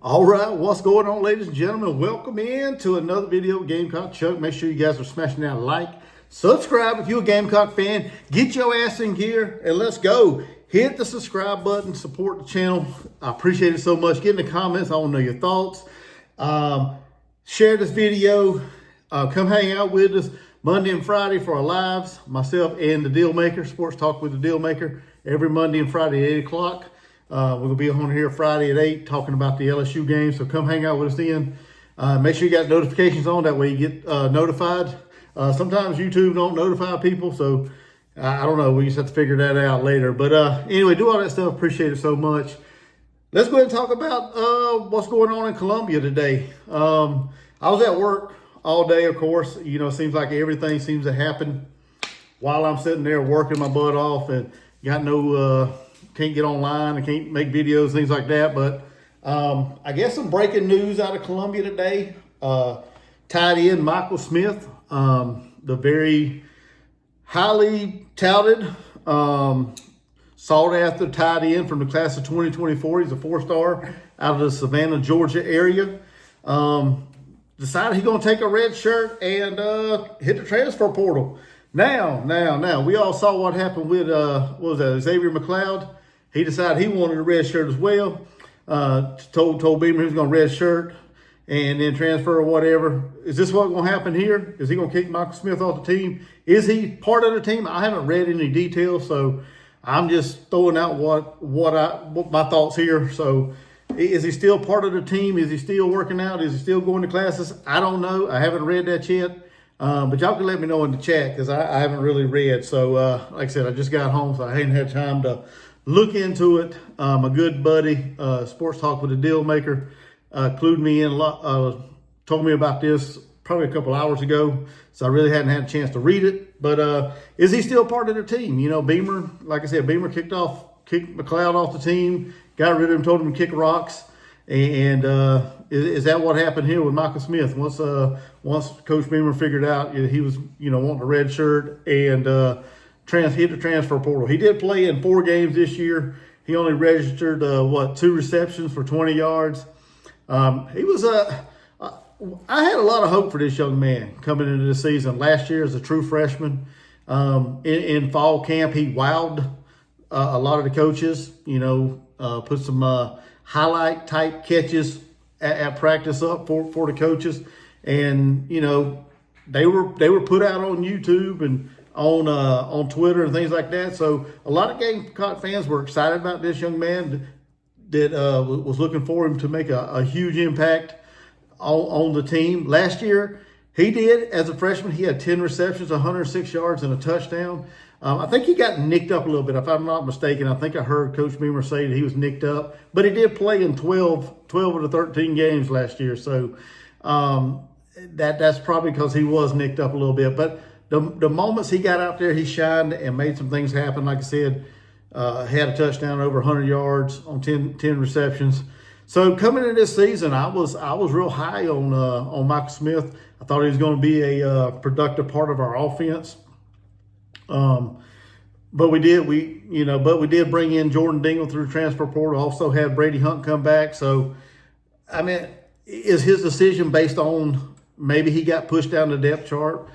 All right, what's going on, ladies and gentlemen? Welcome in to another video with Gamecock Chuck. Make sure you guys are smashing that like, subscribe if you're a Gamecock fan. Get your ass in gear and let's go. Hit the subscribe button, support the channel. I appreciate it so much. Get in the comments. I want to know your thoughts. Share this video. Come hang out with us Monday and Friday for our lives. Myself and the Deal Maker, Sports Talk with the Deal Maker, every Monday and Friday at 8 o'clock. We're going to be on here Friday at 8 talking about the LSU game. So come hang out with us then. Make sure you got notifications on. That way you get notified. Sometimes YouTube don't notify people. So I don't know. We just have to figure that out later. But anyway, do all that stuff. Appreciate it so much. Let's go ahead and talk about what's going on in Columbia today. I was at work all day, of course. You know, it seems like everything seems to happen while I'm sitting there working my butt off and got no... can't get online and can't make videos, things like that. But I guess some breaking news out of Columbia today. Tight end Michael Smith, the very highly touted, sought after tight end from the class of 2024. He's a 4-star out of the Savannah, Georgia area. Decided he's going to take a red shirt and hit the transfer portal. Now, we all saw what happened with, what was that, Xavier McLeod. He decided he wanted a red shirt as well. Told Beamer he was going to red shirt and then transfer or whatever. Is this what's going to happen here? Is he going to kick Michael Smith off the team? Is he part of the team? I haven't read any details, so I'm just throwing out what my thoughts here. So is he still part of the team? Is he still working out? Is he still going to classes? I don't know. I haven't read that yet. But y'all can let me know in the chat because I haven't really read. So like I said, I just got home, so I hadn't had time to look into it. My good buddy, Sports Talk with the Deal Maker, clued me in, told me about this probably a couple hours ago. So I really hadn't had a chance to read it. But is he still part of the team? You know, Beamer, like I said, Beamer kicked McLeod off the team, got rid of him, told him to kick rocks. And is that what happened here with Michael Smith? Once Coach Beamer figured out he was, wanting a red shirt and hit the transfer portal. He did play in 4 games this year. He only registered 2 receptions for 20 yards. He was I had a lot of hope for this young man coming into the season. Last year as a true freshman, in fall camp, he wowed a lot of the coaches. Put some highlight type catches at practice up for the coaches, and they were put out on YouTube and on Twitter and things like that. So a lot of Gamecock fans were excited about this young man that was looking for him to make a huge impact on the team. Last year, he did as a freshman. He had 10 receptions, 106 yards, and a touchdown. I think he got nicked up a little bit, if I'm not mistaken. I think I heard Coach Beamer say that he was nicked up, but he did play in 12 of the 13 games last year. So that's probably because he was nicked up a little bit. But the moments he got out there, he shined and made some things happen. Like I said, had a touchdown over 100 yards on 10 receptions. So coming into this season, I was real high on Michael Smith. I thought he was going to be a productive part of our offense. But we did bring in Jordan Dingle through transfer portal. Also had Brady Hunt come back. So, I mean, is his decision based on maybe he got pushed down the depth chart?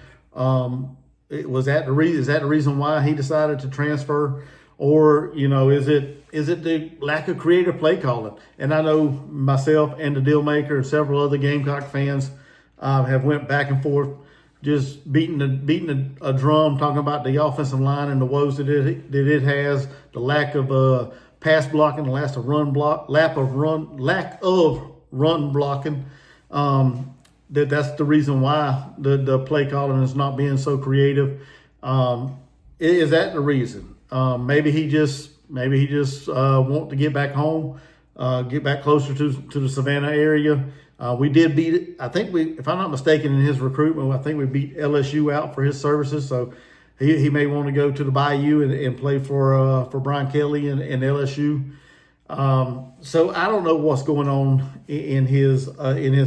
Is that the reason why he decided to transfer? Or, is it the lack of creative play calling? And I know myself and the Deal Maker and several other Gamecock fans have went back and forth, just beating a drum, talking about the offensive line and the woes that it has, the lack of pass blocking, the lack of run blocking. That's the reason why the play calling is not being so creative. Is that the reason? Maybe he just want to get back home, get back closer to the Savannah area. We did beat, if I'm not mistaken, in his recruitment, I think we beat LSU out for his services. So he may want to go to the Bayou and play for Brian Kelly and LSU. So I don't know what's going on in his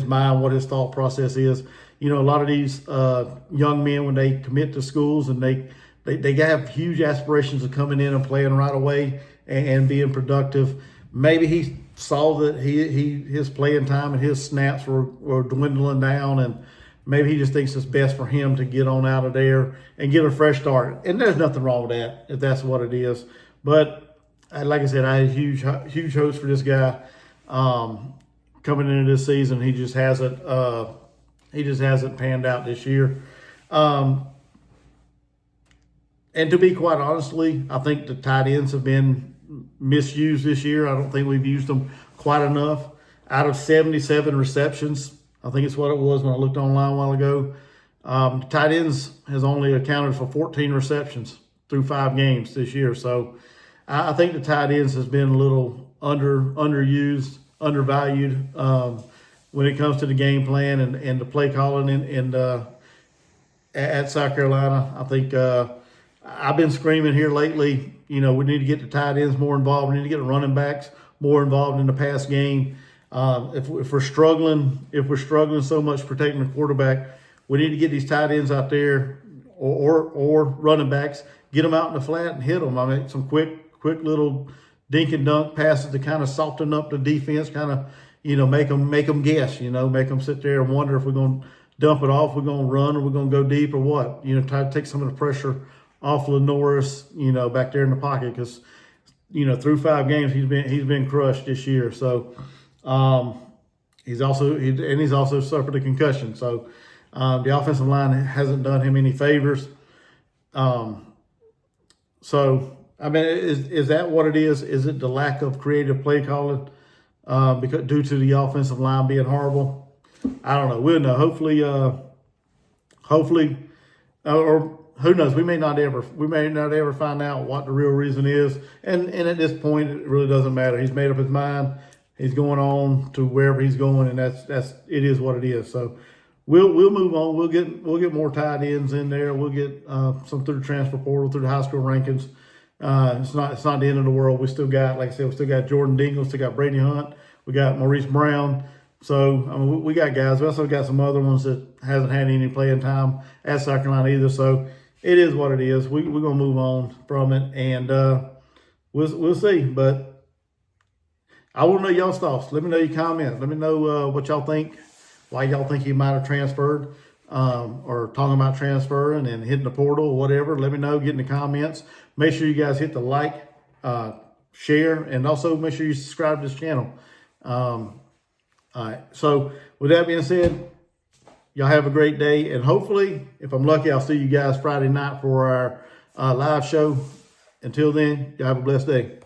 mind, what his thought process is. A lot of these young men, when they commit to schools and they have huge aspirations of coming in and playing right away and being productive. Maybe saw that his playing time and his snaps were dwindling down, and maybe he just thinks it's best for him to get on out of there and get a fresh start. And there's nothing wrong with that if that's what it is. But like I said, I had huge hopes for this guy coming into this season. He just hasn't panned out this year. And to be quite honestly, I think the tight ends have been misused this year. I don't think we've used them quite enough. Out of 77 receptions, I think it's what it was when I looked online a while ago, tight ends has only accounted for 14 receptions through 5 games this year. So I think the tight ends has been a little underused, undervalued when it comes to the game plan and the play calling at South Carolina. I think I've been screaming here lately, we need to get the tight ends more involved. We need to get the running backs more involved in the pass game. If we're struggling so much protecting the quarterback, we need to get these tight ends out there or running backs, get them out in the flat and hit them. I mean, some quick little dink and dunk passes to kind of soften up the defense, kind of, make them guess, make them sit there and wonder if we're going to dump it off, we're going to run, or we're going to go deep or what. Try to take some of the pressure off Lenoris, back there in the pocket, because, through 5 games he's been crushed this year. So he's also suffered a concussion. So the offensive line hasn't done him any favors. So I mean, is that what it is? Is it the lack of creative play calling because due to the offensive line being horrible? I don't know. We'll know. Hopefully, or who knows? We may not ever find out what the real reason is. And at this point, it really doesn't matter. He's made up his mind. He's going on to wherever he's going, and it is what it is. So we'll move on. We'll get more tight ends in there. We'll get some through the transfer portal, through the high school rankings. It's not the end of the world. We still got, like I said, we still got Jordan Dingle, still got Brady Hunt, we got Maurice Brown. So I mean, we got guys. We also got some other ones that hasn't had any playing time at South Carolina either. So it is what it is. We're gonna move on from it, and we'll see. But I want to know y'all's thoughts. Let me know your comments. Let me know what y'all think. Why y'all think he might have transferred, or talking about transferring and hitting the portal or whatever. Let me know. Get in the comments. Make sure you guys hit the like, share, and also make sure you subscribe to this channel. All right. So with that being said, y'all have a great day, and hopefully, if I'm lucky, I'll see you guys Friday night for our live show. Until then, y'all have a blessed day.